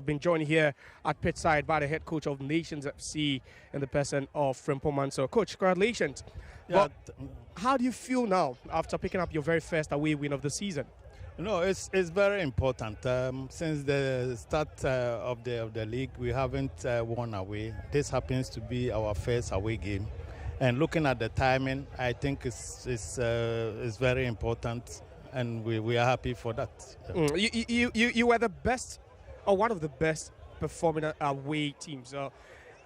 I've been joined here at pitchside by the head coach of Nations FC in the person of Frimpong Mansour. Coach, congratulations. Yeah. How do you feel now after picking up your very first away win of the season? No, it's very important. Since the start of the league, we haven't won away. This happens to be our first away game, and looking at the timing, I think it's very important, and we are happy for that. You were the best, or one of the best performing away teams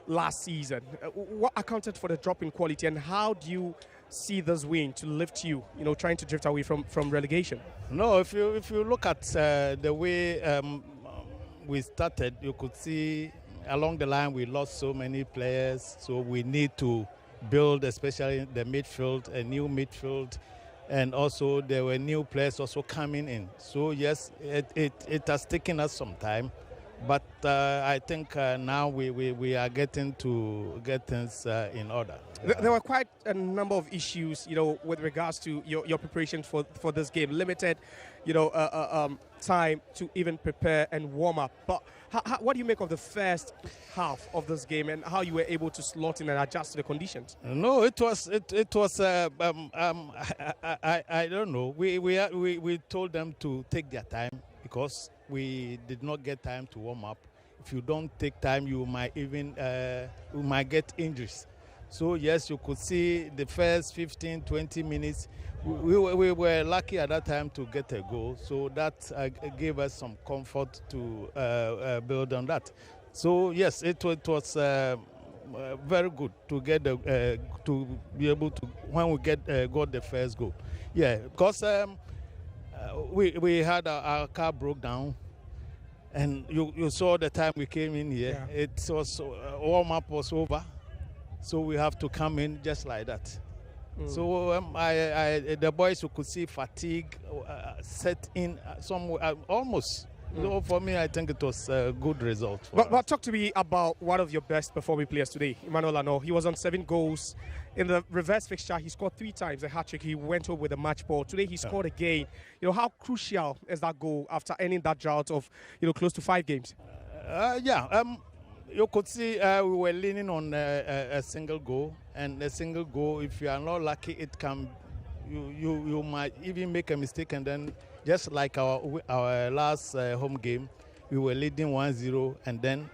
last season. What accounted for the drop in quality, and how do you see this win to lift you, trying to drift away from relegation? No, if you look at the way we started, you could see along the line we lost so many players, so we need to build, especially the midfield, a new midfield, and also there were new players also coming in. So yes, it has taken us some time, but I think now we are getting to get things in order. There were quite a number of issues, with regards to your preparation for this game. Limited, time to even prepare and warm up. But what do you make of the first half of this game and how you were able to slot in and adjust to the conditions? No, it was. I don't know. We told them to take their time because we did not get time to warm up. If you don't take time, you might get injuries. So yes, you could see the first 15, 20 minutes, we were lucky at that time to get a goal. So that gave us some comfort to build on that. So yes, it was very good to get to be able to, when we got the first goal. Yeah, because we had our car broke down. And you saw the time we came in here, yeah. It was warm-up was over. So we have to come in just like that. So the boys who could see fatigue set in somewhere almost. So for me, I think it was a good result. But talk to me about one of your best performing players today, Emmanuel Arnault. He was on 7 goals. In the reverse fixture, he scored 3 times a hat-trick. He went home with a match ball. Today, he scored again. How crucial is that goal after ending that drought of close to 5 games? You could see we were leaning on a single goal, and a single goal, if you are not lucky, it can you might even make a mistake, and then just like our last home game, we were leading 1-0, and then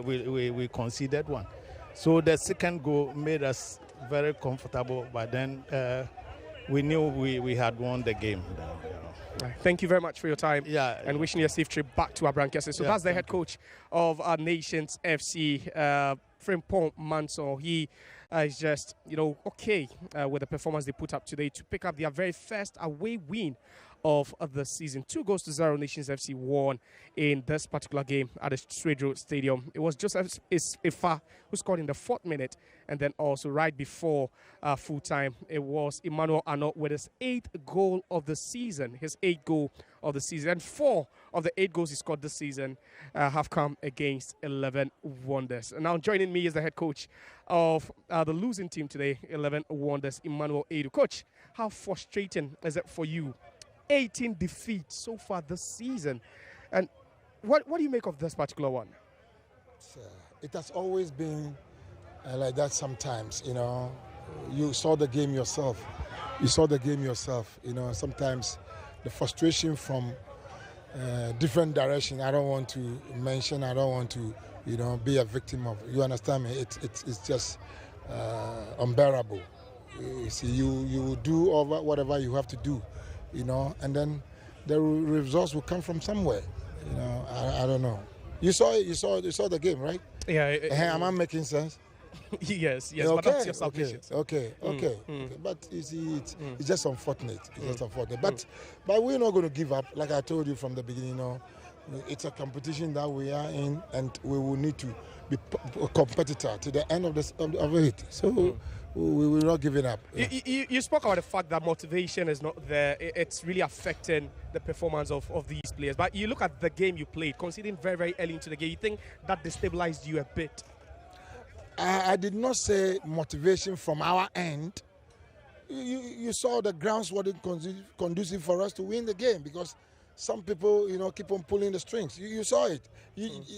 we conceded 1. So the second goal made us very comfortable, but then we knew we had won the game. Thank you very much for your time, and wishing you a safe trip back to Abrankese. So that's the head coach of our Nations FC, Frimpong Mansour. He is just, okay with the performance they put up today to pick up their very first away win of the season. 2-0 Nations FC won in this particular game at the Swedro Stadium. It was Joseph Ifa who scored in the 4th minute, and then also right before full time, it was Emmanuel Arnault with his 8th goal of the season. His 8th goal of the season, and 4 of the 8 goals he scored this season have come against 11 Wonders. And now joining me is the head coach of the losing team today, 11 Wonders, Emmanuel Edu. Coach, how frustrating is it for you? 18 defeats so far this season. And what do you make of this particular one? It has always been like that sometimes, You saw the game yourself. Sometimes the frustration from different direction, I don't want to mention, I don't want to, be a victim of. You understand me? It's just unbearable. You see, you do whatever you have to do. And then the results will come from somewhere. I don't know. You saw it. You saw the game, right? Yeah. Am I making sense? Yes. Okay, but that's your salvation. Okay. But you see, it's just unfortunate. But we're not going to give up. Like I told you from the beginning, it's a competition that we are in, and we will need to be a competitor to the end of it. So. We will not give it up. Yeah. You spoke about the fact that motivation is not there. It's really affecting the performance of these players. But you look at the game you played, conceding very, very early into the game. You think that destabilized you a bit? I did not say motivation from our end. You saw the grounds weren't conducive for us to win the game because some people, keep on pulling the strings. You saw it.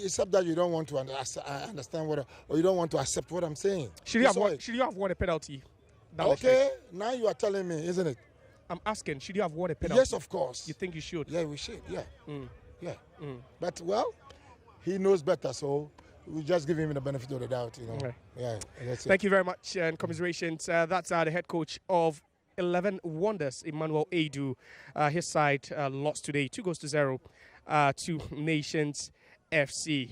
Except that you don't want to understand or you don't want to accept what I'm saying. Should you have won a penalty? Okay, now you are telling me, isn't it? I'm asking, should you have won a penalty? Yes, of course. You think you should? Yeah, we should. Yeah. Yeah. But, well, he knows better, so we just give him the benefit of the doubt, Okay. Yeah, that's it. Thank you very much and commiserations. That's the head coach of 11 Wonders, Emmanuel Adu. His side lost today 2-0 to Nations FC.